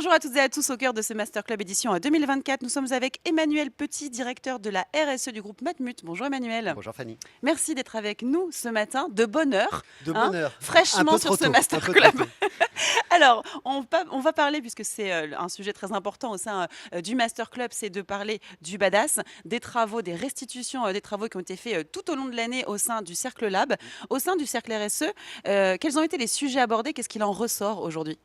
Bonjour à toutes et à tous au cœur de ce Master Club édition 2024. Nous sommes avec Emmanuel Petit, directeur de la RSE du groupe Matmut. Bonjour Emmanuel. Bonjour Fanny. Merci d'être avec nous ce matin, de bonne heure, De bonne heure, un fraîchement peu sur trop ce tôt, un Master peu trop Club. tôt. Alors, on va parler, puisque c'est un sujet très important au sein du Master Club, c'est de parler du badass, des travaux, des restitutions, des travaux qui ont été faits tout au long de l'année au sein du Cercle Lab, au sein du Cercle RSE. Quels ont été les sujets abordés? Qu'est-ce qu'il en ressort aujourd'hui?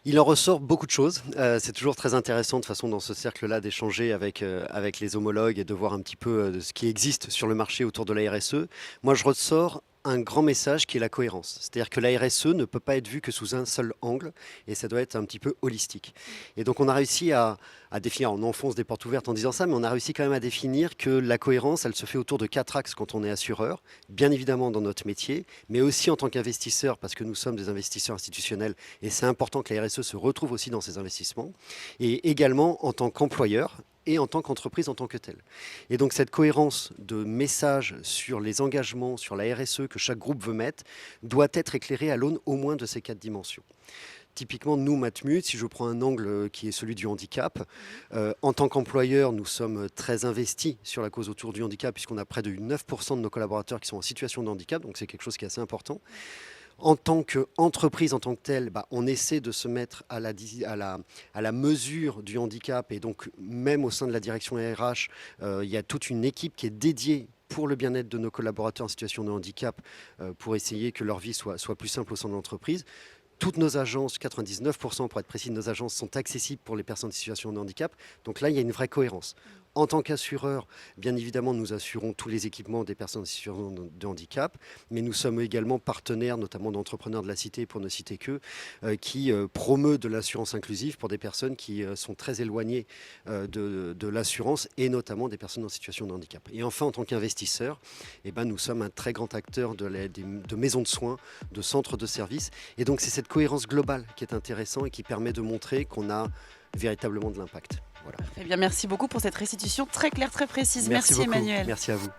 Il en ressort beaucoup de choses. C'est toujours très intéressant de façon dans ce cercle-là d'échanger avec les homologues et de voir un petit peu de ce qui existe sur le marché autour de la RSE. Moi, je ressors un grand message qui est la cohérence. C'est-à-dire que la RSE ne peut pas être vue que sous un seul angle et ça doit être un petit peu holistique. Et donc on a réussi à définir, on enfonce des portes ouvertes en disant ça, mais on a réussi quand même à définir que la cohérence, elle se fait autour de 4 axes quand on est assureur, bien évidemment dans notre métier, mais aussi en tant qu'investisseur, parce que nous sommes des investisseurs institutionnels et c'est important que la RSE se retrouve aussi dans ces investissements, et également en tant qu'employeur et en tant qu'entreprise en tant que telle. Et donc cette cohérence de messages sur les engagements, sur la RSE que chaque groupe veut mettre, doit être éclairée à l'aune au moins de ces 4 dimensions. Typiquement, nous, Matmut, si je prends un angle qui est celui du handicap, en tant qu'employeur, nous sommes très investis sur la cause autour du handicap, puisqu'on a près de 9% de nos collaborateurs qui sont en situation de handicap, donc c'est quelque chose qui est assez important. En tant qu'entreprise, en tant que telle, on essaie de se mettre à la mesure du handicap. Et donc, même au sein de la direction RH, il y a toute une équipe qui est dédiée pour le bien-être de nos collaborateurs en situation de handicap, pour essayer que leur vie soit plus simple au sein de l'entreprise. Toutes nos agences, 99% pour être précis de nos agences, sont accessibles pour les personnes en situation de handicap. Donc là, il y a une vraie cohérence. En tant qu'assureur, bien évidemment, nous assurons tous les équipements des personnes en situation de handicap, mais nous sommes également partenaires, notamment d'entrepreneurs de la cité, pour ne citer que, qui promeut de l'assurance inclusive pour des personnes qui sont très éloignées de l'assurance, et notamment des personnes en situation de handicap. Et enfin, en tant qu'investisseur, nous sommes un très grand acteur de maisons de soins, de centres de services, et donc c'est cette cohérence globale qui est intéressante et qui permet de montrer qu'on a véritablement de l'impact. Voilà. Eh bien, merci beaucoup pour cette restitution très claire, très précise. Merci Merci beaucoup. Emmanuel. Merci à vous.